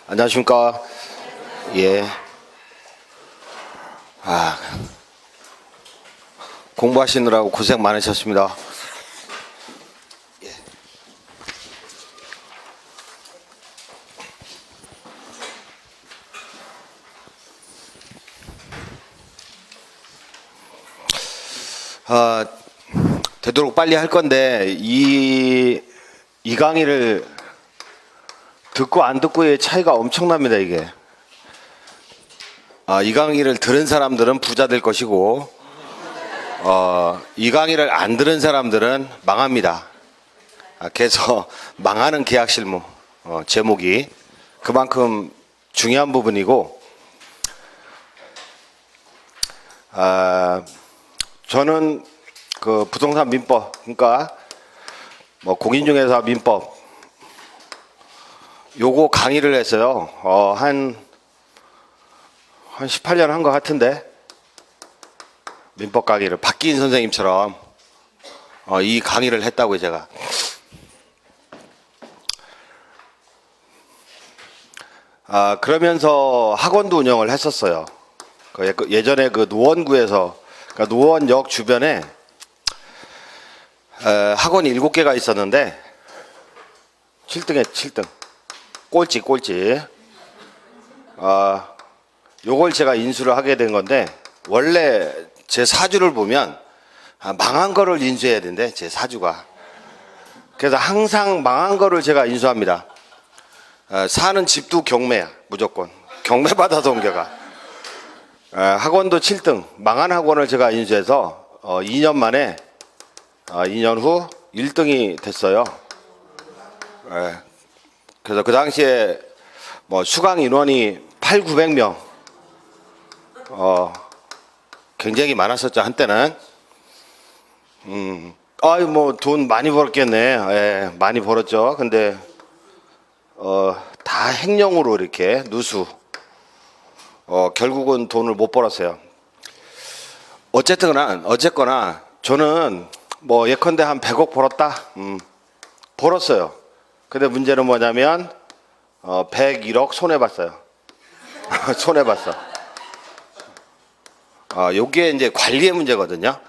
안녕하십니까. 예. 공부하시느라고 고생 많으셨습니다. 예. 되도록 빨리 할 건데 이 강의를 듣고 안 듣고의 차이가 엄청납니다. 이게 이 강의를 들은 사람들은 부자 될 것이고 이 강의를 안 들은 사람들은 망합니다. 그래서 망하는 계약 실무 제목이 그만큼 중요한 부분이고, 저는 그 부동산 민법, 그러니까 뭐 공인중개사 민법 요거 강의를 했어요. 한 18년 한 것 같은데, 민법 강의를 박기인 선생님처럼 이 강의를 했다고요. 제가 그러면서 학원도 운영을 했었어요. 예전에 그 노원구에서, 그러니까 노원역 주변에 학원이 7개가 있었는데 7등에 7등 꼴찌 요걸 제가 인수를 하게 된 건데, 원래 제 사주를 보면 망한 거를 인수해야 된대, 제 사주가. 그래서 항상 망한 거를 제가 인수합니다. 사는 집도 경매야, 무조건 경매 받아서 옮겨가. 학원도 7등 망한 학원을 제가 인수해서 2년 만에 2년 후 1등이 됐어요. 그래서 그 당시에 뭐 수강 인원이 800~900명 굉장히 많았었죠, 한때는. 뭐 돈 많이 벌었겠네. 예, 많이 벌었죠. 근데 다 횡령으로 이렇게 누수. 결국은 돈을 못 벌었어요. 어쨌거나 저는 뭐 예컨대 한 100억 벌었다. 벌었어요. 근데 문제는 뭐냐면 101억 손해봤어요. 손해봤어. 요게 이제 관리의 문제거든요.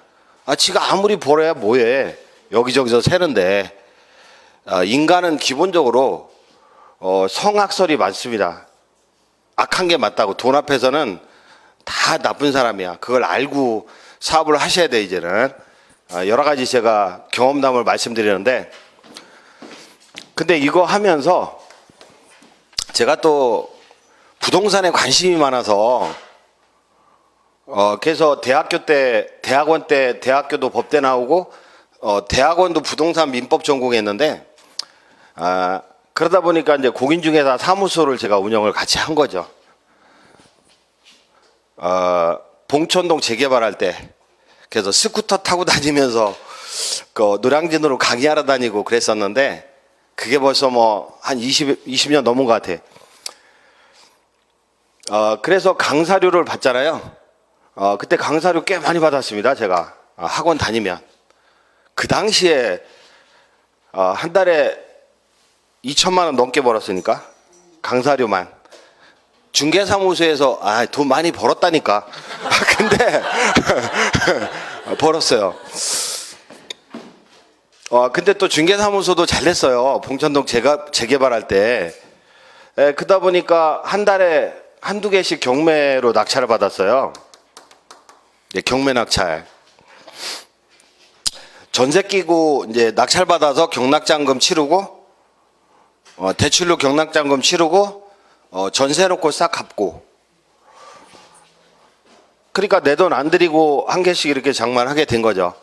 지가 아무리 벌어야 뭐해. 여기저기서 새는데. 인간은 기본적으로 성악설이 많습니다. 악한 게 맞다고. 돈 앞에서는 다 나쁜 사람이야. 그걸 알고 사업을 하셔야 돼, 이제는. 여러 가지 제가 경험담을 말씀드리는데, 근데 이거 하면서 제가 또 부동산에 관심이 많아서 그래서 대학원 때 대학교도 법대 나오고 대학원도 부동산 민법 전공했는데, 그러다 보니까 이제 공인중개사 사무소를 제가 운영을 같이 한 거죠. 봉천동 재개발할 때 그래서 스쿠터 타고 다니면서 그 노량진으로 강의하러 다니고 그랬었는데, 그게 벌써 뭐 한 20년 넘은 것 같아. 그래서 강사료를 받잖아요. 그때 강사료 꽤 많이 받았습니다, 제가. 학원 다니면. 그 당시에 한 달에 2천만 원 넘게 벌었으니까, 강사료만. 중개사무소에서 돈 많이 벌었다니까. 근데 벌었어요. 근데 또 중개사무소도 잘 냈어요. 봉천동 재개발할 때. 그러다 보니까 한 달에 한두 개씩 경매로 낙찰을 받았어요. 경매 낙찰. 전세 끼고 이제 낙찰 받아서 경락잔금 치르고, 대출로 경락잔금 치르고, 전세 놓고 싹 갚고. 그러니까 내 돈 안 들이고 한 개씩 이렇게 장만하게 된 거죠.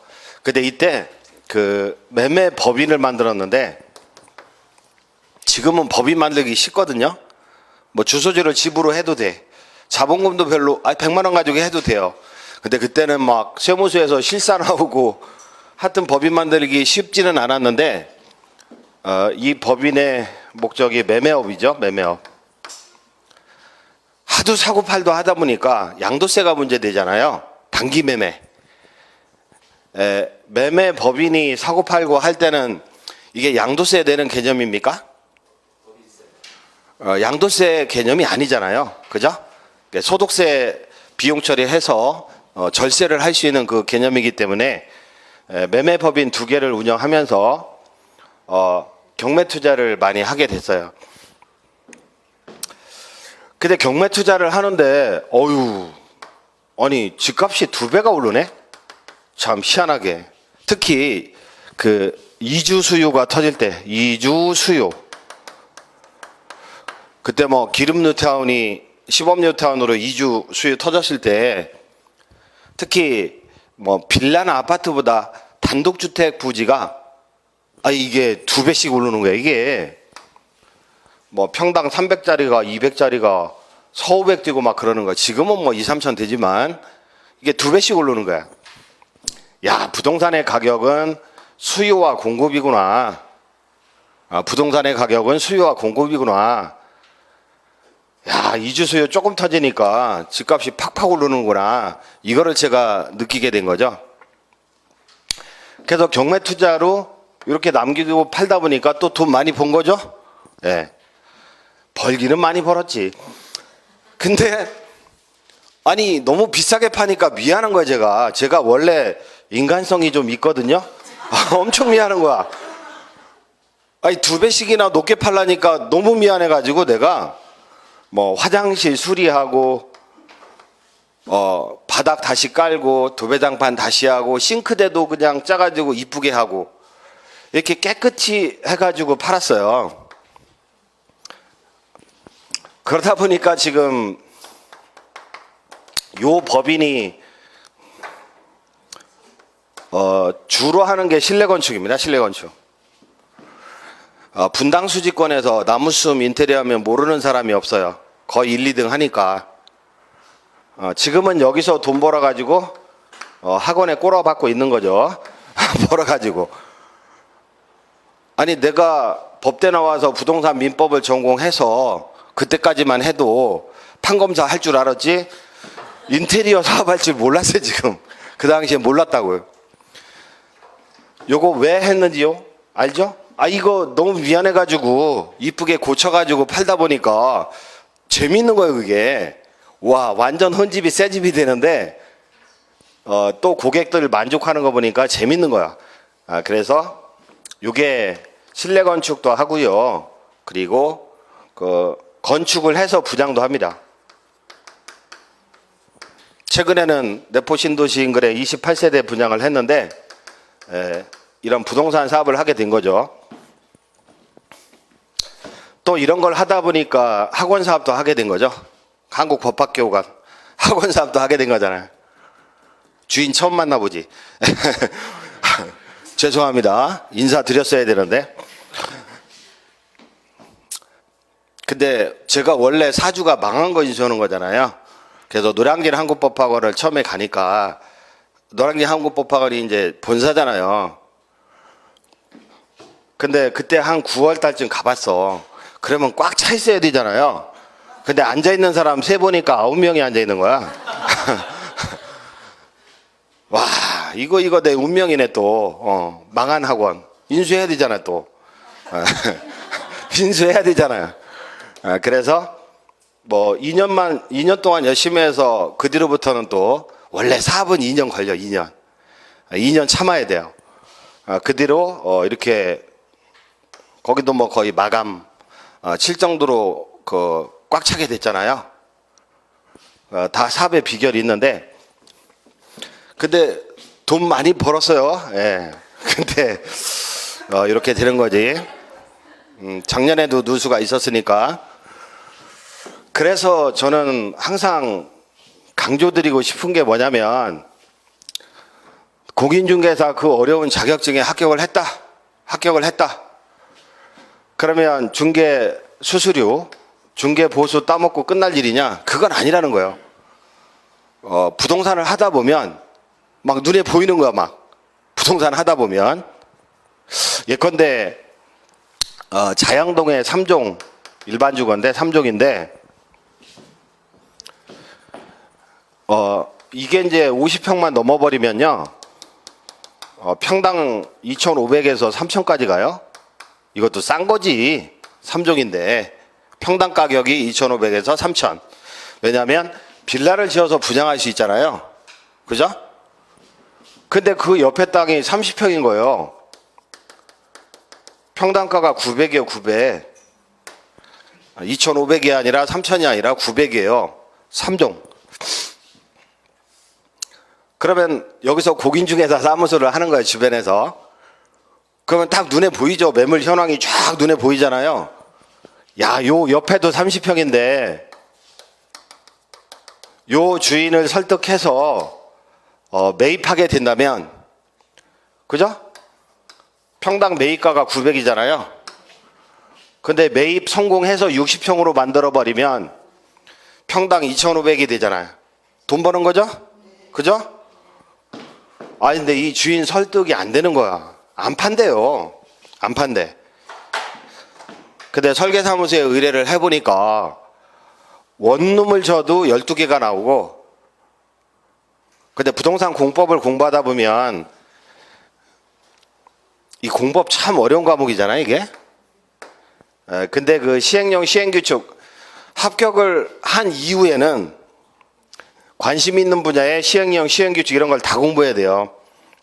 근데 이때 그 매매 법인을 만들었는데, 지금은 법인 만들기 쉽거든요. 뭐 주소지를 집으로 해도 돼. 자본금도 별로 100만 원 가지고 해도 돼요. 근데 그때는 막 세무서에서 실사 나오고 하여튼 법인 만들기 쉽지는 않았는데, 이 법인의 목적이 매매업이죠. 매매업. 하도 사고팔도 하다 보니까 양도세가 문제되잖아요. 단기 매매. 매매 법인이 사고팔고 할 때는 이게 양도세 내는 개념입니까? 양도세 개념이 아니잖아요. 그죠? 소득세 비용 처리해서 절세를 할 수 있는 그 개념이기 때문에 매매법인 두 개를 운영하면서 경매 투자를 많이 하게 됐어요. 근데 경매 투자를 하는데 아니 집값이 2배가 오르네? 참 희한하게. 특히 그 이주 수요가 터질 때, 이주 수요. 그때 뭐 기름 뉴타운이 시범 뉴타운으로 이주 수요 터졌을 때 특히 뭐 빌라나 아파트보다 단독주택 부지가 이게 2배씩 오르는 거야. 이게 뭐 평당 300짜리가 200짜리가 4,500 뛰고 막 그러는 거야. 지금은 뭐 2, 3천 되지만 이게 2배씩 오르는 거야. 야, 부동산의 가격은 수요와 공급이구나. 부동산의 가격은 수요와 공급이구나. 야, 이주 수요 조금 터지니까 집값이 팍팍 오르는구나. 이거를 제가 느끼게 된 거죠. 그래서 경매 투자로 이렇게 남기고 팔다 보니까 또 돈 많이 번 거죠. 예. 벌기는 많이 벌었지. 근데 아니 너무 비싸게 파니까 미안한 거야. 제가 원래 인간성이 좀 있거든요. 엄청 미안한 거야. 아니 2배씩이나 높게 팔라니까 너무 미안해가지고 내가 뭐 화장실 수리하고 바닥 다시 깔고 도배장판 다시 하고 싱크대도 그냥 짜가지고 이쁘게 하고 이렇게 깨끗이 해가지고 팔았어요. 그러다 보니까 지금 요 법인이 주로 하는 게 실내 건축입니다. 실내 건축. 분당 수지권에서 나무숲 인테리어 하면 모르는 사람이 없어요. 거의 1, 2등 하니까. 지금은 여기서 돈 벌어가지고 학원에 꼬라박고 있는 거죠. 벌어가지고. 아니 내가 법대 나와서 부동산 민법을 전공해서 그때까지만 해도 판검사 할 줄 알았지 인테리어 사업할 줄 몰랐어요. 지금 그 당시에 몰랐다고요. 요거 왜 했는지요? 알죠? 이거 너무 미안해가지고 이쁘게 고쳐가지고 팔다 보니까 재밌는 거예요. 그게 와 완전 헌집이 새 집이 되는데 또 고객들 만족하는 거 보니까 재밌는 거야. 그래서 요게 실내 건축도 하고요. 그리고 그 건축을 해서 분양도 합니다. 최근에는 내포 신도시 인근에 28세대 분양을 했는데 이런 부동산 사업을 하게 된 거죠. 또 이런 걸 하다 보니까 학원 사업도 하게 된 거죠. 한국법학교가 학원 사업도 하게 된 거잖아요. 주인 처음 만나보지. 죄송합니다. 인사드렸어야 되는데. 근데 제가 원래 사주가 망한 거 인수하는 거잖아요. 그래서 노량진 한국법학원을 처음에 가니까 노량진 한국법학원이 이제 본사잖아요. 근데 그때 한 9월 달쯤 가봤어. 그러면 꽉 차 있어야 되잖아요. 근데 앉아있는 사람 세 보니까 9명이 앉아있는 거야. 와, 이거 내 운명이네 또. 망한 학원. 인수해야 되잖아 또. 인수해야 되잖아요. 그래서 뭐 2년 동안 열심히 해서 그 뒤로부터는 또 원래 사업은 2년 걸려. 2년 참아야 돼요. 그 뒤로 이렇게 거기도 뭐 거의 마감 칠 정도로 꽉 차게 됐잖아요. 다 사업의 비결이 있는데 근데 돈 많이 벌었어요. 예. 근데 이렇게 되는 거지. 작년에도 누수가 있었으니까. 그래서 저는 항상 강조드리고 싶은 게 뭐냐면 공인중개사 그 어려운 자격증에 합격을 했다. 그러면 중개 수수료, 중개 보수 따먹고 끝날 일이냐? 그건 아니라는 거예요. 부동산을 하다 보면 막 눈에 보이는 거야. 막 부동산 하다 보면 예컨대 자양동의 3종 일반 주거인데 3종인데 이게 이제 50평만 넘어버리면요 평당 2,500에서 3,000까지 가요. 이것도 싼 거지. 3종인데 평당 가격이 2,500에서 3,000. 왜냐하면 빌라를 지어서 분양할 수 있잖아요. 그죠? 근데 그 옆에 땅이 30평인 거예요. 평당가가 900이에요, 900. 2,500이 아니라 3,000이 아니라 900이에요. 3종. 그러면 여기서 고gin중개사 사무소를 하는 거예요, 주변에서. 그러면 딱 눈에 보이죠? 매물 현황이 쫙 눈에 보이잖아요. 야, 요 옆에도 30평인데 요 주인을 설득해서 매입하게 된다면, 그죠? 평당 매입가가 900이잖아요. 근데 매입 성공해서 60평으로 만들어버리면 평당 2,500이 되잖아요. 돈 버는 거죠? 그죠? 아니, 근데 이 주인 설득이 안 되는 거야. 안 판대요. 안 판대. 근데 설계사무소에 의뢰를 해보니까 원룸을 줘도 12개가 나오고, 근데 부동산 공법을 공부하다 보면 이 공법 참 어려운 과목이잖아요, 이게. 근데 그 시행령 시행규칙 합격을 한 이후에는 관심 있는 분야의 시행령 시행규칙 이런 걸 다 공부해야 돼요.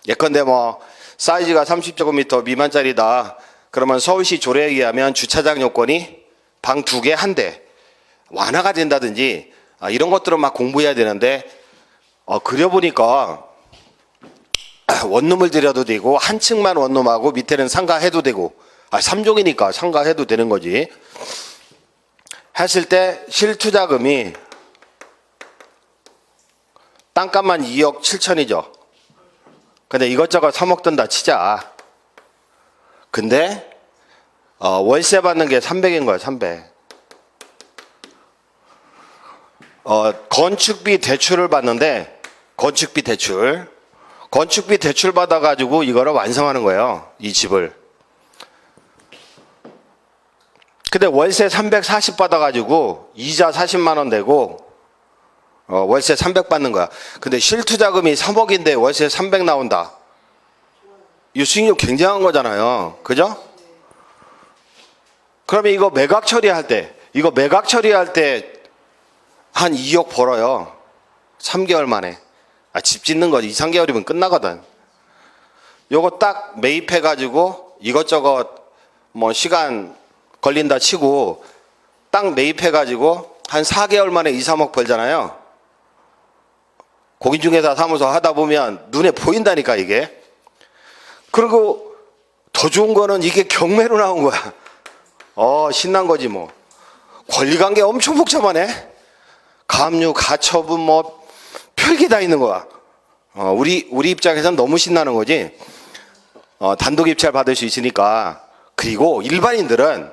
예컨대 뭐 사이즈가 30제곱미터 미만짜리다. 그러면 서울시 조례에 의하면 주차장 요건이 방 2개 1대 완화가 된다든지 이런 것들은 막 공부해야 되는데, 그려보니까 원룸을 들여도 되고 한 층만 원룸하고 밑에는 상가해도 되고, 3종이니까 상가해도 되는 거지. 했을 때 실투자금이 땅값만 2억 7천이죠. 근데 이것저것 3억 든다 치자. 근데 월세 받는 게 300인 거야, 300. 건축비 대출을 받는데, 건축비 대출 받아가지고 이거를 완성하는 거예요, 이 집을. 근데 월세 340 받아가지고 이자 40만 원 내고 월세 300 받는 거야. 근데 실투자금이 3억인데 월세 300 나온다. 이 수익률 굉장한 거잖아요. 그죠? 그러면 이거 매각 처리할 때 한 2억 벌어요. 3개월 만에. 집 짓는 거 2, 3개월이면 끝나거든. 요거 딱 매입해가지고 이것저것 뭐 시간 걸린다 치고 딱 매입해가지고 한 4개월 만에 2, 3억 벌잖아요. 고gin중개사 사무소 하다 보면 눈에 보인다니까, 이게. 그리고 더 좋은 거는 이게 경매로 나온 거야. 신난 거지 뭐. 권리관계 엄청 복잡하네. 가압류, 가처분 뭐 별게 다 있는 거야. 우리 입장에서는 너무 신나는 거지. 단독 입찰 받을 수 있으니까. 그리고 일반인들은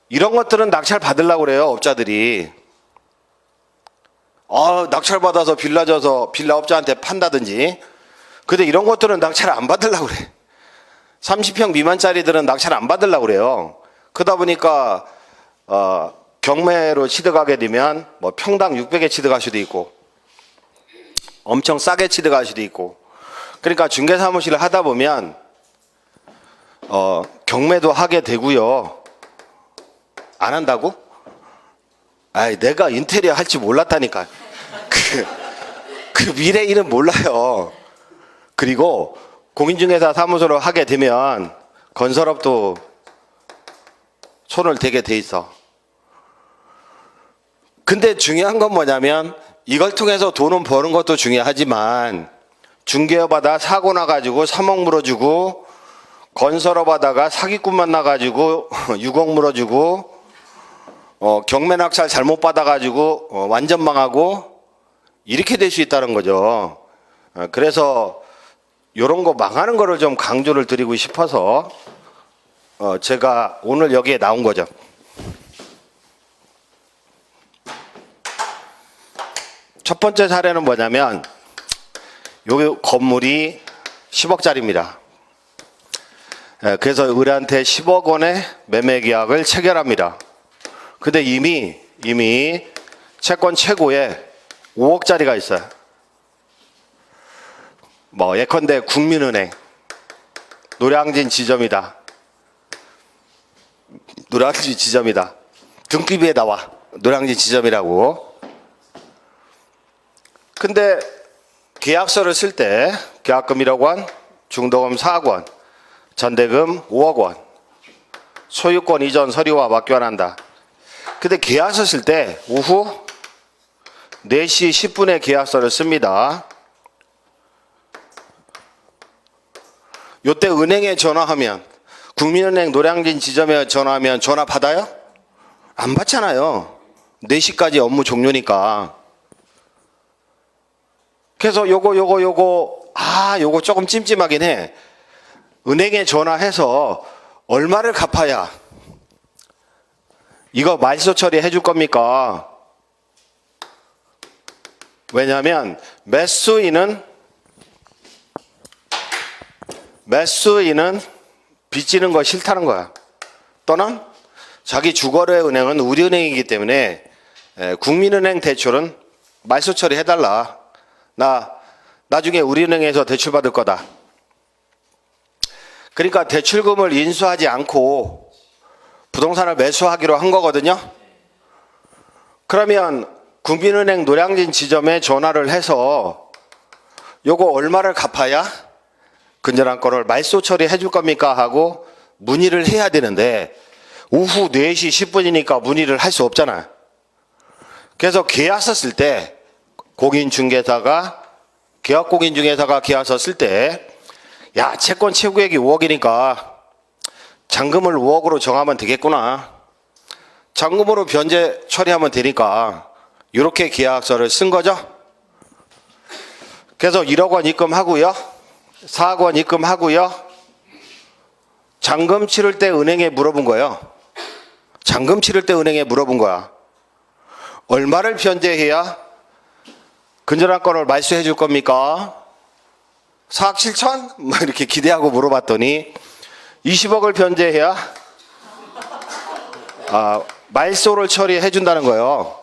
이런 것들은 낙찰 받으려고 그래요, 업자들이. 낙찰 받아서 빌라 줘서 빌라 업자한테 판다든지. 근데 이런 것들은 낙찰 안 받으려고 그래. 30평 미만짜리들은 낙찰 안 받으려고 그래요. 그러다 보니까 경매로 취득하게 되면 뭐 평당 600에 취득할 수도 있고 엄청 싸게 취득할 수도 있고. 그러니까 중개사무실을 하다 보면 경매도 하게 되고요. 안 한다고? 내가 인테리어 할 줄 몰랐다니까. 그 미래 일은 몰라요. 그리고 공인중개사 사무소를 하게 되면 건설업도 손을 대게 돼 있어. 근데 중요한 건 뭐냐면 이걸 통해서 돈은 버는 것도 중요하지만 중개업 하다 사고 나가지고 3억 물어주고 건설업 하다가 사기꾼 만나가지고 6억 물어주고 경매 낙찰 잘못 받아가지고 완전 망하고 이렇게 될 수 있다는 거죠. 그래서 이런 거 망하는 거를 좀 강조를 드리고 싶어서 제가 오늘 여기에 나온 거죠. 첫 번째 사례는 뭐냐면 요 건물이 10억짜리입니다. 그래서 의뢰한테 10억 원의 매매 계약을 체결합니다. 근데 이미 채권 최고에 5억짜리가 있어요. 뭐 예컨대 국민은행, 노량진 지점이다. 노량진 지점이다. 등기부에 나와. 노량진 지점이라고. 근데 계약서를 쓸 때 계약금 1억 원, 중도금 4억 원, 전대금 5억 원, 소유권 이전 서류와 맞교환한다. 근데 계약서 쓸 때 오후 4시 10분에 계약서를 씁니다. 요때 은행에 전화하면, 국민은행 노량진 지점에 전화하면 전화 받아요? 안 받잖아요. 4시까지 업무 종료니까. 그래서 요거 조금 찜찜하긴 해. 은행에 전화해서 얼마를 갚아야 이거 말소 처리해 줄 겁니까? 왜냐하면 매수인은 빚지는 거 싫다는 거야. 또는 자기 주거래 은행은 우리은행이기 때문에 국민은행 대출은 말소 처리해달라. 나 나중에 우리은행에서 대출 받을 거다. 그러니까 대출금을 인수하지 않고 부동산을 매수하기로 한 거거든요. 그러면 국민은행 노량진 지점에 전화를 해서 요거 얼마를 갚아야 근저당 건을 말소 처리해 줄 겁니까? 하고 문의를 해야 되는데 오후 4시 10분이니까 문의를 할 수 없잖아. 그래서 계약서 쓸 때 계약공인중개사가 계약서 쓸 때 야, 채권 최고액이 5억이니까 잔금을 5억으로 정하면 되겠구나. 잔금으로 변제 처리하면 되니까 이렇게 계약서를 쓴 거죠. 그래서 1억 원 입금하고요. 4억 원 입금하고요. 잔금 치를 때 은행에 물어본 거예요. 잔금 치를 때 은행에 물어본 거야. 얼마를 변제해야 근저당 건을 말소해 줄 겁니까? 4억 7천? 뭐 이렇게 기대하고 물어봤더니 20억을 변제해야 말소를 처리해 준다는 거예요.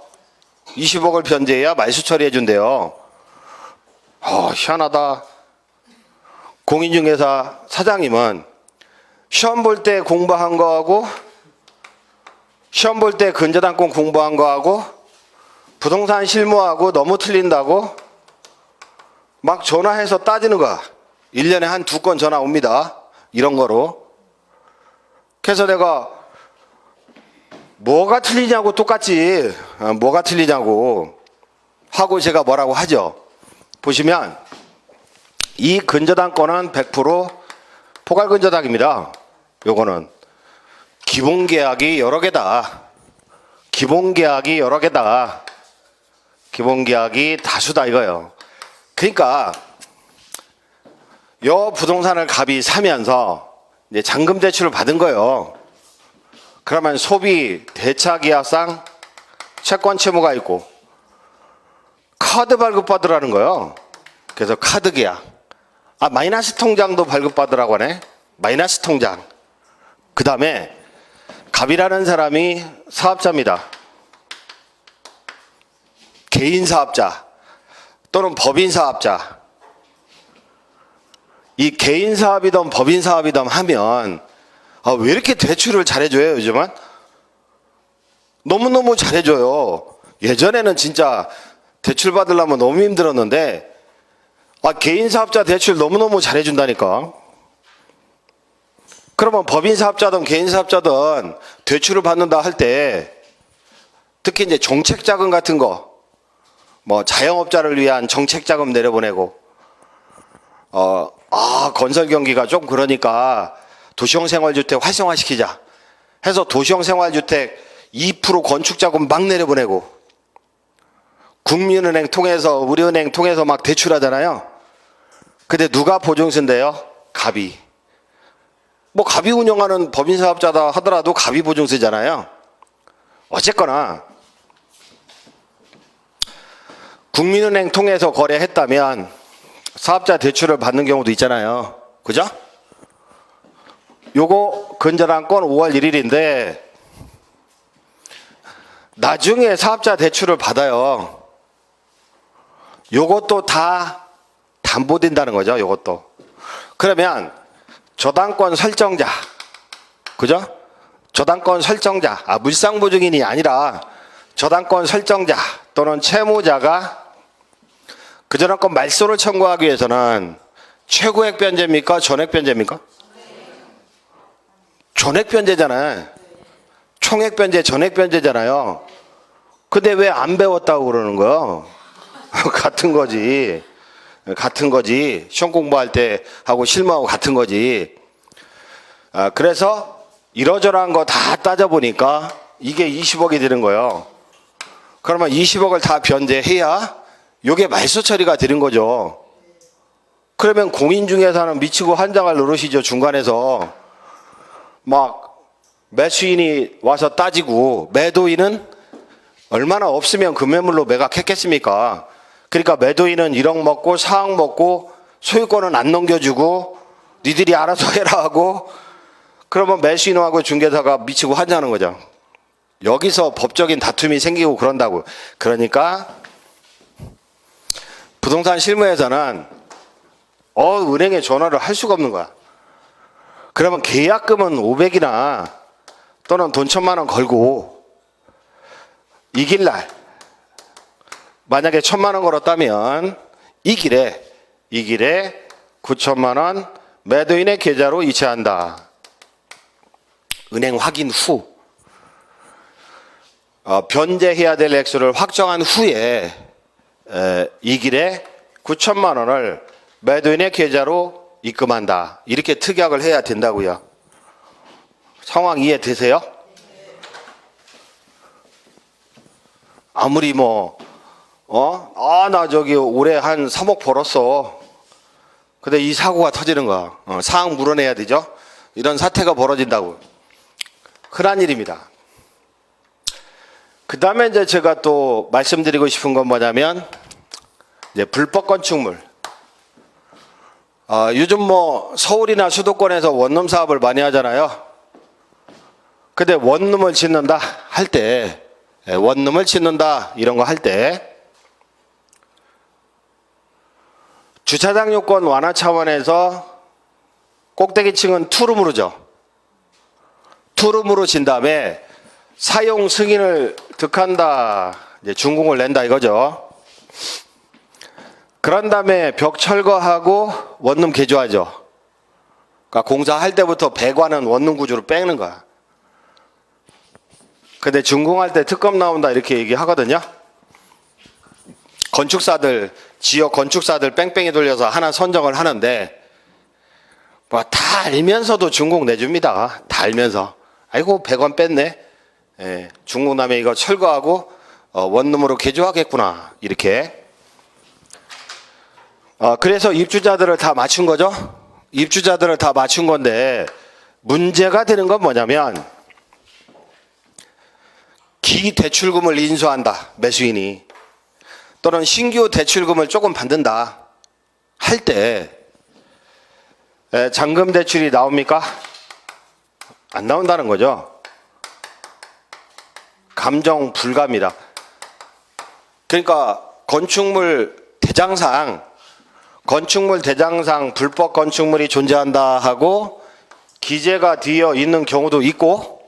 20억을 변제해야 말소 처리해 준대요. 희한하다. 공인중개사 사장님은 시험 볼 때 공부한 거하고 시험 볼 때 근저당권 공부한 거하고 부동산 실무하고 너무 틀린다고 막 전화해서 따지는 거야. 1년에 한 2건 전화 옵니다. 이런 거로. 그래서 내가 뭐가 틀리냐고 똑같지. 뭐가 틀리냐고 하고 제가 뭐라고 하죠. 보시면 이 근저당권은 100% 포괄근저당입니다. 요거는 기본계약이 여러 개다. 기본계약이 다수다 이거예요. 그러니까 요 부동산을 갑이 사면서 이제 잔금 대출을 받은 거예요. 그러면 소비 대차계약상 채권 채무가 있고 카드 발급받으라는 거예요. 그래서 카드 계약. 마이너스 통장도 발급받으라고 하네. 마이너스 통장. 그 다음에 갑이라는 사람이 사업자입니다. 개인 사업자 또는 법인 사업자. 이 개인 사업이든 법인 사업이든 하면 왜 이렇게 대출을 잘해줘요 요즘은? 너무너무 잘해줘요. 예전에는 진짜 대출 받으려면 너무 힘들었는데 개인 사업자 대출 너무너무 잘해준다니까. 그러면 법인 사업자든 개인 사업자든 대출을 받는다 할 때 특히 이제 정책자금 같은 거 자영업자를 위한 정책자금 내려보내고 건설 경기가 좀 그러니까 도시형 생활주택 활성화시키자 해서 도시형 생활주택 2% 건축자금 막 내려보내고 국민은행 통해서 우리은행 통해서 막 대출하잖아요. 근데 누가 보증서인데요? 갑이. 갑이 운영하는 법인 사업자다 하더라도 갑이 보증서잖아요. 어쨌거나 국민은행 통해서 거래했다면 사업자 대출을 받는 경우도 있잖아요. 그죠? 요거 근저당권 5월 1일인데 나중에 사업자 대출을 받아요. 요것도 다 담보된다는 거죠. 요것도. 그러면 저당권 설정자, 그죠? 저당권 설정자, 물상보증인이 아니라 저당권 설정자 또는 채무자가 그 저당권 말소를 청구하기 위해서는 최고액 변제입니까? 전액 변제입니까? 전액 변제잖아요. 총액 변제, 전액 변제잖아요. 근데 왜 안 배웠다고 그러는 거예요? 같은 거지. 같은 거지. 시험 공부할 때 하고 실무하고 같은 거지. 그래서 이러저러한 거 다 따져보니까 이게 20억이 되는 거예요. 그러면 20억을 다 변제해야 이게 말소 처리가 되는 거죠. 그러면 공인중개사는 미치고 환장할 노릇이죠. 중간에서 막 매수인이 와서 따지고 매도인은 얼마나 없으면 그 매물로 매각했겠습니까? 그러니까 매도인은 1억 먹고 4억 먹고 소유권은 안 넘겨주고 니들이 알아서 해라 하고, 그러면 매수인하고 중개사가 미치고 환장하는 거죠. 여기서 법적인 다툼이 생기고 그런다고. 그러니까 부동산 실무에서는 은행에 전화를 할 수가 없는 거야. 그러면 계약금은 500이나 또는 돈 1,000만 원 걸고 이길 날 만약에 1,000만 원 걸었다면 이 길에 9천만 원 매도인의 계좌로 이체한다. 은행 확인 후 변제해야 될 액수를 확정한 후에 이 길에 9천만 원을 매도인의 계좌로 입금한다. 이렇게 특약을 해야 된다고요. 상황 이해되세요? 아무리 나 저기 올해 한 3억 벌었어. 근데 이 사고가 터지는 거야. 사항 물어내야 되죠. 이런 사태가 벌어진다고. 흔한 일입니다. 그 다음에 이제 제가 또 말씀드리고 싶은 건 뭐냐면, 이제 불법 건축물. 요즘 서울이나 수도권에서 원룸 사업을 많이 하잖아요. 근데 원룸을 짓는다 할 때, 원룸을 짓는다 이런 거 할 때, 주차장 요건 완화 차원에서 꼭대기층은 투룸으로죠. 투룸으로 진 다음에 사용 승인을 득한다. 이제 준공을 낸다 이거죠. 그런 다음에 벽 철거하고 원룸 개조하죠. 그러니까 공사할 때부터 배관은 원룸 구조로 빼는 거야. 근데 준공할 때 특검 나온다 이렇게 얘기하거든요. 건축사들, 지역 건축사들 뺑뺑이 돌려서 하나 선정을 하는데 다 알면서도 준공 내줍니다. 다 알면서. 아이고 100원 뺐네. 준공 다음에 이거 철거하고 원룸으로 개조하겠구나 이렇게. 그래서 입주자들을 다 맞춘 거죠. 입주자들을 다 맞춘 건데 문제가 되는 건 뭐냐면, 기대출금을 인수한다 매수인이, 또는 신규 대출금을 조금 받는다 할 때 잔금 대출이 나옵니까? 안 나온다는 거죠. 감정 불가입니다. 그러니까 건축물 대장상 불법 건축물이 존재한다 하고 기재가 되어 있는 경우도 있고,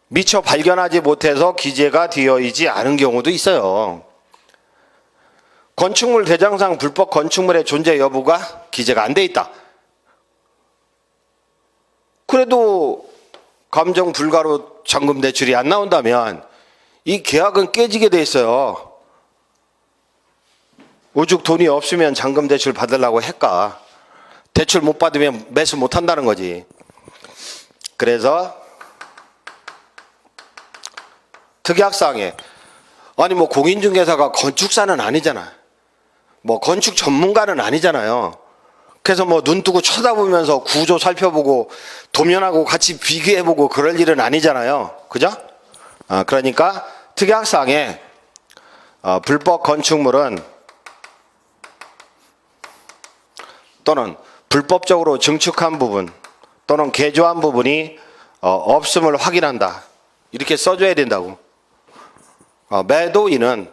미처 발견하지 못해서 기재가 되어 있지 않은 경우도 있어요. 건축물 대장상 불법 건축물의 존재 여부가 기재가 안 돼 있다. 그래도 감정 불가로 잔금 대출이 안 나온다면 이 계약은 깨지게 돼 있어요. 오죽 돈이 없으면 잔금 대출 받으려고 할까? 대출 못 받으면 매수 못 한다는 거지. 그래서 특약사항에, 아니 공인중개사가 건축사는 아니잖아. 건축 전문가는 아니잖아요. 그래서 눈 뜨고 쳐다보면서 구조 살펴보고 도면하고 같이 비교해보고 그럴 일은 아니잖아요. 그죠? 그러니까 특약사항에 불법 건축물은 또는 불법적으로 증축한 부분 또는 개조한 부분이 없음을 확인한다. 이렇게 써줘야 된다고. 매도인은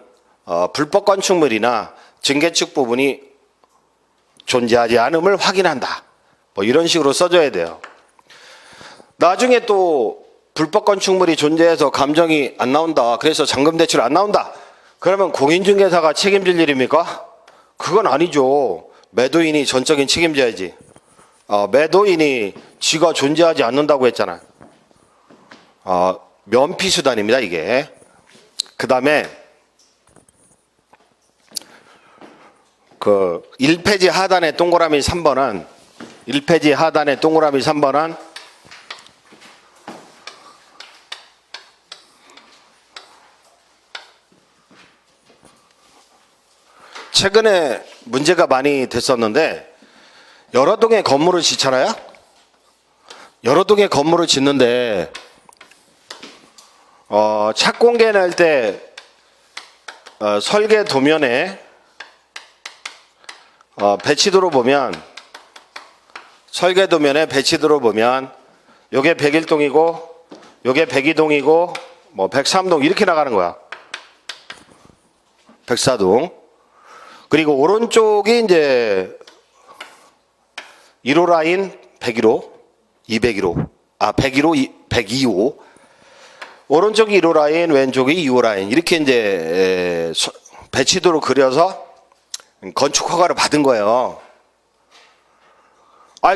불법 건축물이나 증개축 부분이 존재하지 않음을 확인한다. 이런 식으로 써줘야 돼요. 나중에 또 불법 건축물이 존재해서 감정이 안 나온다. 그래서 잔금 대출 안 나온다. 그러면 공인중개사가 책임질 일입니까? 그건 아니죠. 매도인이 전적인 책임져야지. 매도인이 지가 존재하지 않는다고 했잖아요. 면피수단입니다, 이게. 그 다음에 그 1페이지 하단의 동그라미 3번은 1페이지 하단의 동그라미 3번은 최근에 문제가 많이 됐었는데 여러 동의 건물을 짓잖아요. 여러 동의 건물을 짓는데 착공계 낼 때 설계 도면에 배치도로 보면 설계 도면에 배치도로 보면 요게 101동이고 요게 102동이고 뭐 103동 이렇게 나가는 거야. 104동. 그리고 오른쪽이 이제 1호 라인 101호, 201호, 101호, 102호. 오른쪽이 1호 라인, 왼쪽이 2호 라인. 이렇게 이제 배치도로 그려서 건축 허가를 받은 거예요.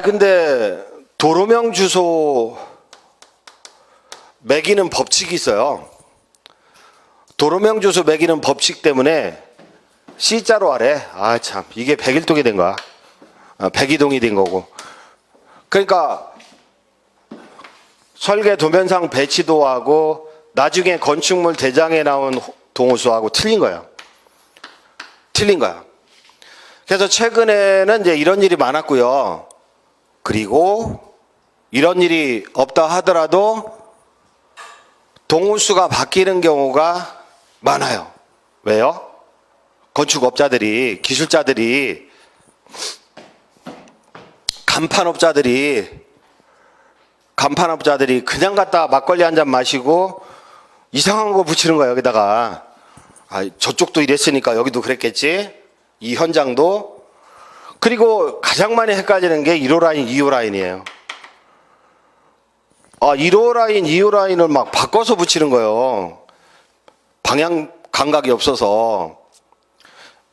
근데 도로명 주소 매기는 법칙이 있어요. 도로명 주소 매기는 법칙 때문에 C자로 하래. 참, 이게 101동이 된 거야. 102동이 된 거고. 그러니까 설계 도면상 배치도하고 나중에 건축물 대장에 나온 동호수하고 틀린 거예요. 틀린 거야. 그래서 최근에는 이제 이런 일이 많았고요. 그리고 이런 일이 없다 하더라도 동호수가 바뀌는 경우가 많아요. 왜요? 건축업자들이, 기술자들이, 간판업자들이 그냥 갖다 막걸리 한 잔 마시고 이상한 거 붙이는 거예요, 여기다가. 저쪽도 이랬으니까 여기도 그랬겠지. 이 현장도. 그리고 가장 많이 헷갈리는 게 1호 라인, 2호 라인이에요. 1호 라인, 2호 라인을 막 바꿔서 붙이는 거예요. 방향 감각이 없어서.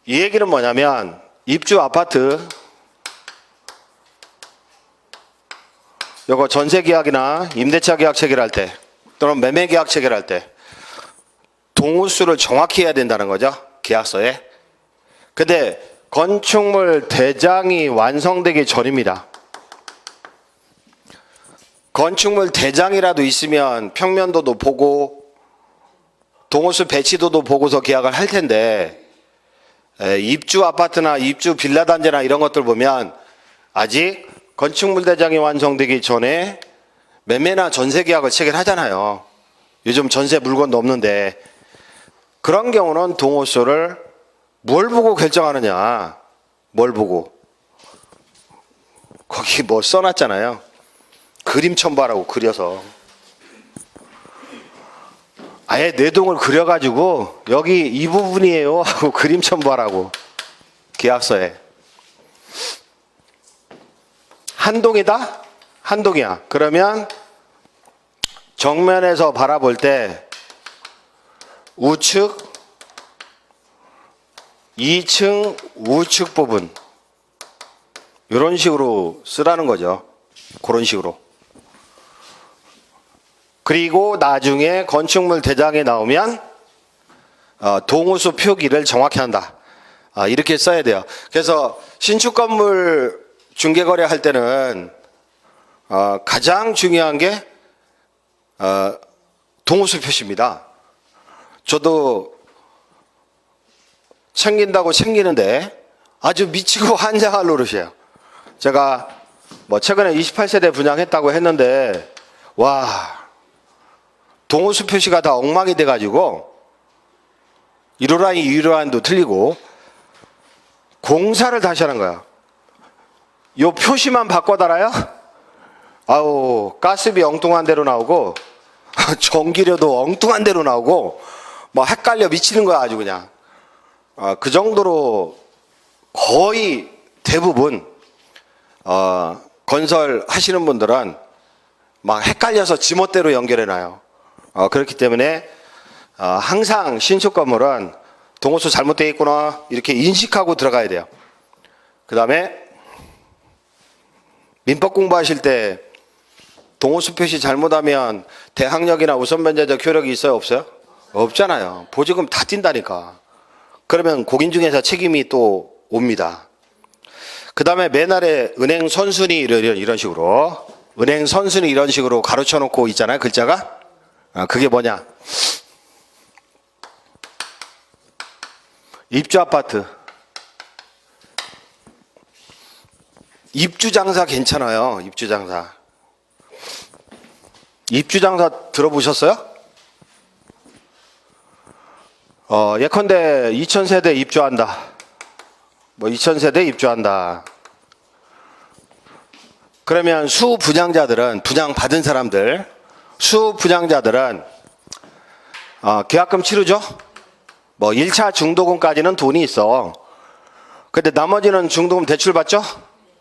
이 얘기는 뭐냐면 입주 아파트 요거 전세 계약이나 임대차 계약 체결할 때 또는 매매 계약 체결할 때 동호수를 정확히 해야 된다는 거죠. 계약서에. 근데 건축물 대장이 완성되기 전입니다. 건축물 대장이라도 있으면 평면도도 보고 동호수 배치도도 보고서 계약을 할 텐데 입주 아파트나 입주 빌라 단지나 이런 것들 보면 아직 건축물 대장이 완성되기 전에 매매나 전세 계약을 체결하잖아요. 요즘 전세 물건도 없는데 그런 경우는 동호수를 뭘 보고 결정하느냐? 뭘 보고? 거기 뭐 써놨잖아요. 그림 첨부하라고 그려서. 아예 내동을 그려가지고 여기 이 부분이에요 하고 그림 첨부하라고 계약서에. 한 동이다? 한 동이야. 그러면 정면에서 바라볼 때 우측, 2층 우측 부분 이런 식으로 쓰라는 거죠. 그런 식으로. 그리고 나중에 건축물 대장에 나오면 동호수 표기를 정확히 한다. 이렇게 써야 돼요. 그래서 신축 건물 중개거래 할 때는 가장 중요한 게 동호수 표시입니다. 저도 챙긴다고 챙기는데 아주 미치고 환장할 노릇이에요. 제가 뭐 최근에 28세대 분양했다고 했는데 와 동호수 표시가 다 엉망이 돼가지고 1호 라인, 2호 라인도 틀리고 공사를 다시 하는 거야. 요 표시만 바꿔달아요? 가스비 엉뚱한 대로 나오고 전기료도 엉뚱한 대로 나오고 뭐 헷갈려 미치는 거야 아주 그냥. 그 정도로 거의 대부분 건설 하시는 분들은 막 헷갈려서 지멋대로 연결해놔요. 그렇기 때문에 항상 신축 건물은 동호수 잘못되어 있구나 이렇게 인식하고 들어가야 돼요. 그 다음에 민법 공부하실 때 동호수 표시 잘못하면 대항력이나 우선변제적 효력이 있어요, 없어요? 없잖아요. 보조금 다 뛴다니까. 그러면 공인중개사 책임이 또 옵니다. 그 다음에 맨 아래 은행 선순위 이런 식으로 은행 선순위 이런 식으로 가로쳐 놓고 있잖아요, 글자가. 그게 뭐냐? 입주 아파트. 입주 장사 괜찮아요. 입주 장사. 입주 장사 들어보셨어요? 예컨대 2000세대 입주한다. 뭐 2000세대 입주한다. 그러면 수 분양자들은 분양 받은 사람들, 수 분양자들은 계약금 치르죠? 뭐 1차 중도금까지는 돈이 있어. 근데 나머지는 중도금 대출 받죠?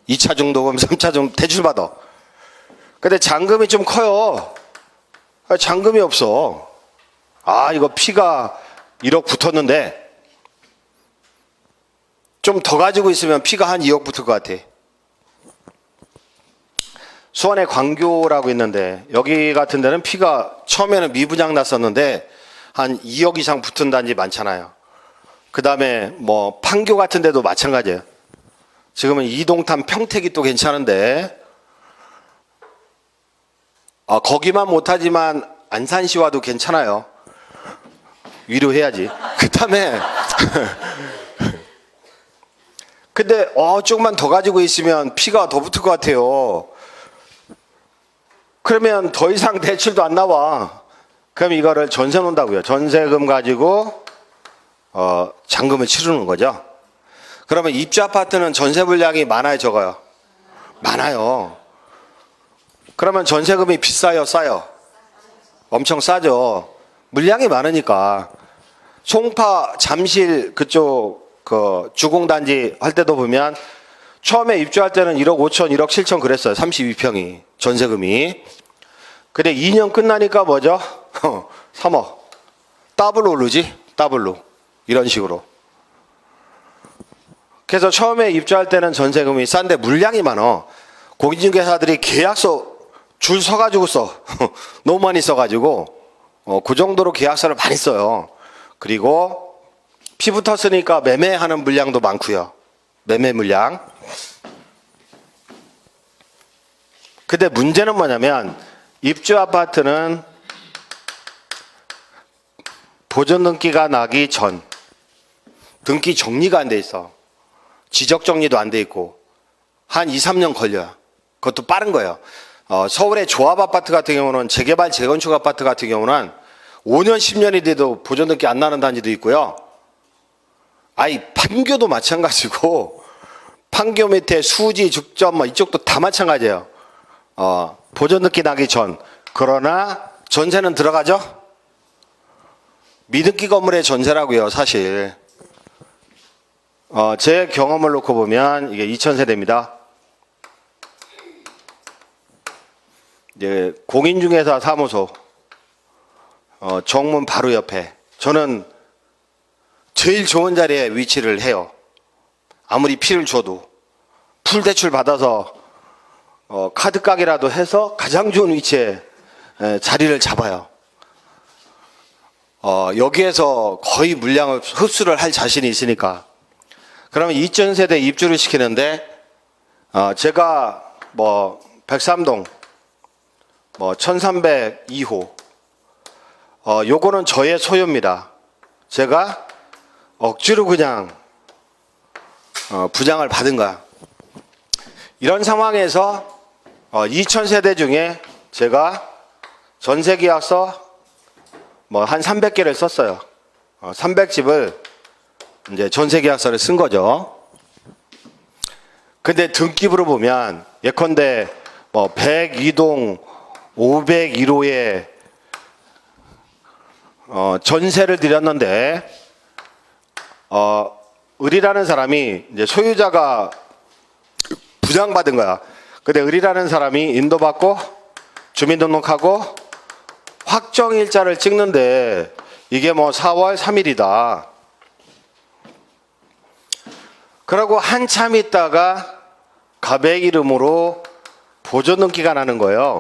2차 중도금, 3차 중도금 대출 받아. 근데 잔금이 좀 커요. 잔금이 없어. 이거 피가 1억 붙었는데 좀 더 가지고 있으면 피가 한 2억 붙을 것 같아. 수원에 광교라고 있는데 여기 같은 데는 피가 처음에는 미분양 났었는데 한 2억 이상 붙은 단지 많잖아요. 그 다음에 뭐 판교 같은 데도 마찬가지예요. 지금은 이동탄 평택이 또 괜찮은데 거기만 못하지만 안산시와도 괜찮아요. 위로해야지. 그 다음에 근데 조금만 더 가지고 있으면 피가 더 붙을 것 같아요. 그러면 더 이상 대출도 안 나와. 그럼 이거를 전세 놓는다고요. 전세금 가지고 잔금을 치르는 거죠. 그러면 입주 아파트는 전세 분량이 많아요, 적어요? 많아요. 그러면 전세금이 비싸요, 싸요? 엄청 싸죠. 물량이 많으니까. 송파, 잠실 그쪽 그 주공단지 할 때도 보면 처음에 입주할 때는 1억 5천, 1억 7천 그랬어요. 32평이 전세금이. 근데 2년 끝나니까 뭐죠? 3억. 더블로 오르지? 더블로. 이런 식으로. 그래서 처음에 입주할 때는 전세금이 싼데 물량이 많아. 공인중개사들이 계약서 줄 서가지고 써. 너무 많이 써가지고 그 정도로 계약서를 많이 써요. 그리고 피 붙었으니까 매매하는 물량도 많고요. 매매 물량. 근데 문제는 뭐냐면 입주 아파트는 보존 등기가 나기 전 등기 정리가 안 돼 있어. 지적 정리도 안 돼 있고 한 2, 3년 걸려요. 그것도 빠른 거예요. 서울의 조합 아파트 같은 경우는 재개발 재건축 아파트 같은 경우는 5년 10년이 돼도 보존 등기 안 나는 단지도 있고요. 판교도 마찬가지고 판교 밑에 수지 죽전 뭐 이쪽도 다 마찬가지예요. 보존 등기 나기 전. 그러나 전세는 들어가죠? 미등기 건물의 전세라고요, 사실. 제 경험을 놓고 보면 이게 2000세대입니다. 이제 공인중개사 사무소 정문 바로 옆에 저는 제일 좋은 자리에 위치를 해요. 아무리 피를 줘도 풀 대출 받아서 카드 가게라도 해서 가장 좋은 위치에 자리를 잡아요. 여기에서 거의 물량을 흡수를 할 자신이 있으니까. 그러면 2000세대 입주를 시키는데 제가 뭐 백삼동 뭐 1302호 요거는 저의 소유입니다. 제가 억지로 그냥 부장을 받은 거야. 이런 상황에서 2000세대 중에 제가 전세계약서 뭐 한 300개를 썼어요. 300집을 이제 전세계약서를 쓴 거죠. 근데 등기부로 보면 예컨대 뭐 102동 501호에 전세를 드렸는데 을이라는 사람이 이제 소유자가 부장받은 거야. 근데 을이라는 사람이 인도받고 주민등록하고 확정일자를 찍는데 이게 뭐 4월 3일이다. 그러고 한참 있다가 갑의 이름으로 보존등기가 나는 거예요.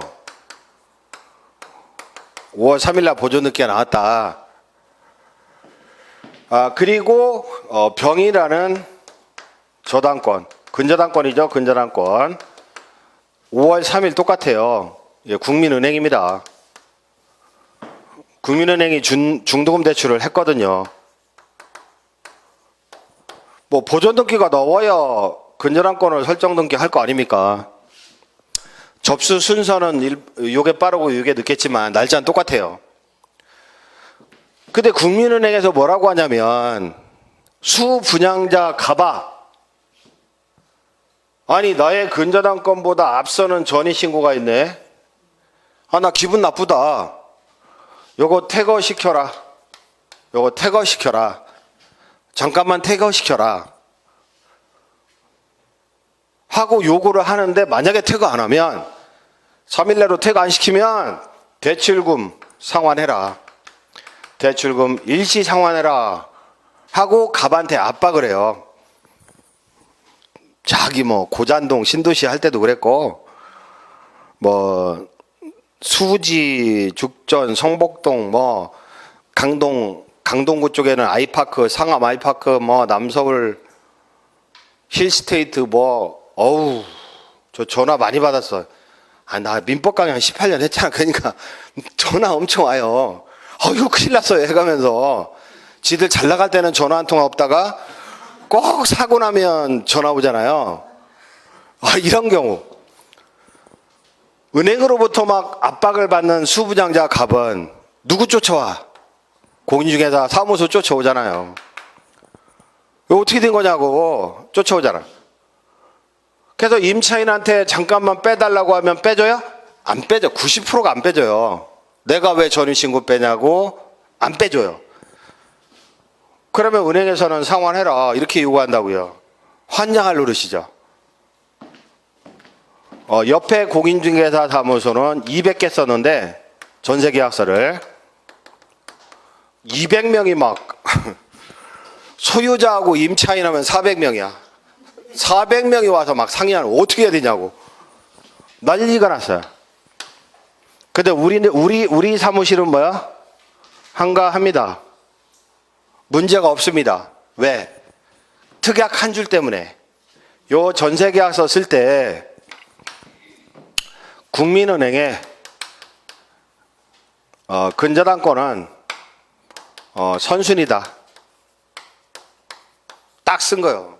5월 3일 날 보존등기가 나왔다. 그리고 병이라는 저당권, 근저당권이죠. 근저당권. 5월 3일 똑같아요. 예, 국민은행입니다. 국민은행이 중도금 대출을 했거든요. 뭐 보존등기가 나와야 근저당권을 설정등기 할 거 아닙니까? 접수 순서는 요게 빠르고 요게 늦겠지만 날짜는 똑같아요. 근데 국민은행에서 뭐라고 하냐면 수분양자 가봐. 아니 나의 근저당권보다 앞서는 전입신고가 있네. 나 기분 나쁘다. 요거 퇴거시켜라. 요거 퇴거시켜라. 잠깐만 퇴거시켜라. 하고 요구를 하는데 만약에 퇴거 안 하면 3일 내로 퇴거 안 시키면 대출금 상환해라. 대출금 일시 상환해라. 하고 갑한테 압박을 해요. 자기 뭐 고잔동 신도시 할 때도 그랬고 뭐 수지 죽전 성복동 뭐 강동구 쪽에는 아이파크 상암 아이파크 뭐 남서울 힐스테이트 뭐 어우 저 전화 많이 받았어. 나 민법 강의 한 18년 했잖아. 그러니까 전화 엄청 와요. 이거 큰일 났어요 해가면서 지들 잘 나갈 때는 전화 한 통 없다가 꼭 사고 나면 전화 오잖아요. 이런 경우 은행으로부터 막 압박을 받는 수부장자 갑은 누구 쫓아와? 공인중개사 사무소 쫓아오잖아요. 이거 어떻게 된 거냐고 쫓아오잖아. 그래서 임차인한테 잠깐만 빼달라고 하면 빼줘요? 안 빼줘. 90%가 안 빼줘요. 내가 왜 전입신고 빼냐고 안 빼줘요. 그러면 은행에서는 상환해라 이렇게 요구한다고요. 환장할 노릇이죠. 옆에 공인중개사 사무소는 200개 썼는데 전세계약서를 200명이 막 소유자하고 임차인하면 400명이야. 400명이 와서 막 상의하는 어떻게 해야 되냐고 난리가 났어요. 근데 우리 사무실은 뭐야? 한가합니다. 문제가 없습니다. 왜? 특약 한 줄 때문에. 요 전세계약서 쓸 때 국민은행에 근저당권은 선순위다. 딱 쓴 거예요.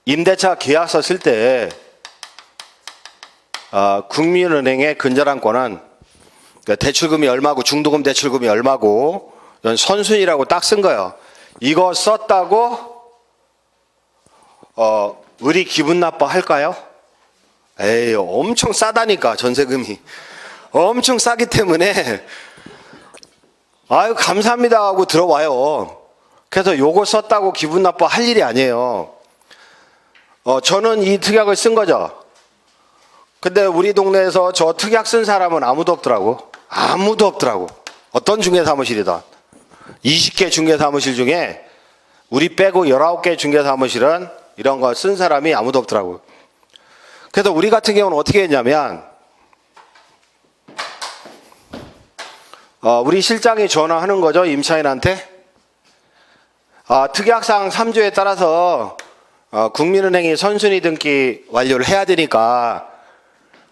임대차 계약서 쓸 때 국민은행의 근저당권은 대출금이 얼마고 중도금 대출금이 얼마고 선순위라고 딱 쓴 거예요. 이거 썼다고 우리 기분 나빠 할까요? 에이 엄청 싸다니까 전세금이 엄청 싸기 때문에 아유 감사합니다 하고 들어와요. 그래서 요거 썼다고 기분 나빠 할 일이 아니에요. 저는 이 특약을 쓴 거죠. 근데 우리 동네에서 저 특약 쓴 사람은 아무도 없더라고. 아무도 없더라고. 어떤 중개사무실이다. 20개 중개사무실 중에 우리 빼고 19개 중개사무실은 이런 거 쓴 사람이 아무도 없더라고. 그래서 우리 같은 경우는 어떻게 했냐면 우리 실장이 전화하는 거죠. 임차인한테. 특약상 3조에 따라서 국민은행이 선순위 등기 완료를 해야 되니까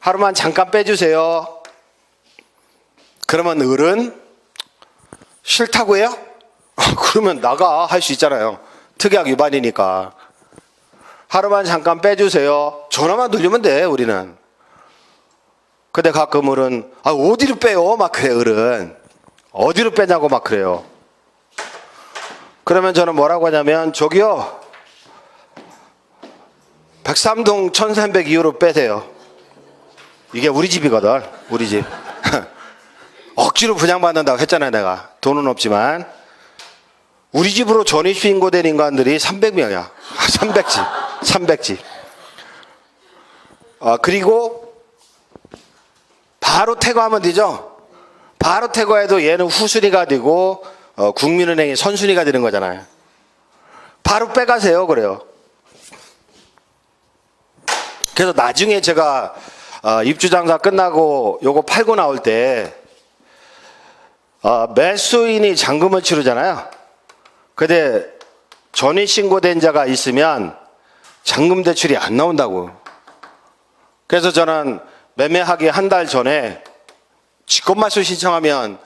하루만 잠깐 빼주세요. 그러면 을은 싫다고 해요? 그러면 나가 할 수 있잖아요. 특약 위반이니까. 하루만 잠깐 빼주세요. 전화만 돌리면 돼 우리는. 근데 가끔 을은 어디로 빼요? 막 그래 을은. 어디로 빼냐고 막 그래요. 그러면 저는 뭐라고 하냐면 저기요 103동 1302호로 빼세요. 이게 우리 집이거든. 우리 집. 억지로 분양받는다고 했잖아요 내가. 돈은 없지만 우리 집으로 전입신고된 인간들이 300명이야 300집 그리고 바로 퇴거하면 되죠. 바로 퇴거해도 얘는 후순위가 되고 국민은행이 선순위가 되는 거잖아요. 바로 빼가세요. 그래요. 그래서 나중에 제가 입주장사 끝나고 요거 팔고 나올 때 매수인이 잔금을 치르잖아요. 근데 전입신고된 자가 있으면 잔금 대출이 안 나온다고. 그래서 저는 매매하기 한 달 전에 직권말소 신청하면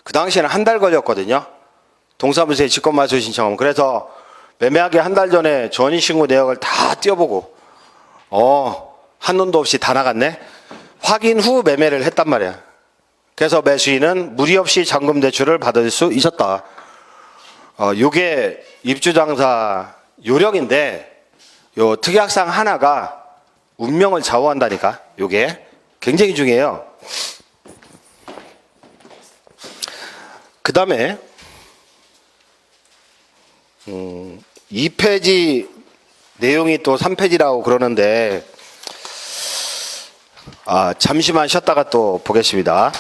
그 당시에는 한 달 걸렸거든요. 동사무소에 직권말소 신청하면. 그래서 매매하기 한 달 전에 전입신고 내역을 다 띄워보고 한눈도 없이 다 나갔네. 확인 후 매매를 했단 말이야. 그래서 매수인은 무리 없이 잔금 대출을 받을 수 있었다. 요게 입주장사 요령인데 요 특약상 하나가 운명을 좌우한다니까. 요게 굉장히 중요해요. 그 다음에 2페이지 내용이 또 3페이지라고 그러는데 잠시만 쉬었다가 또 보겠습니다.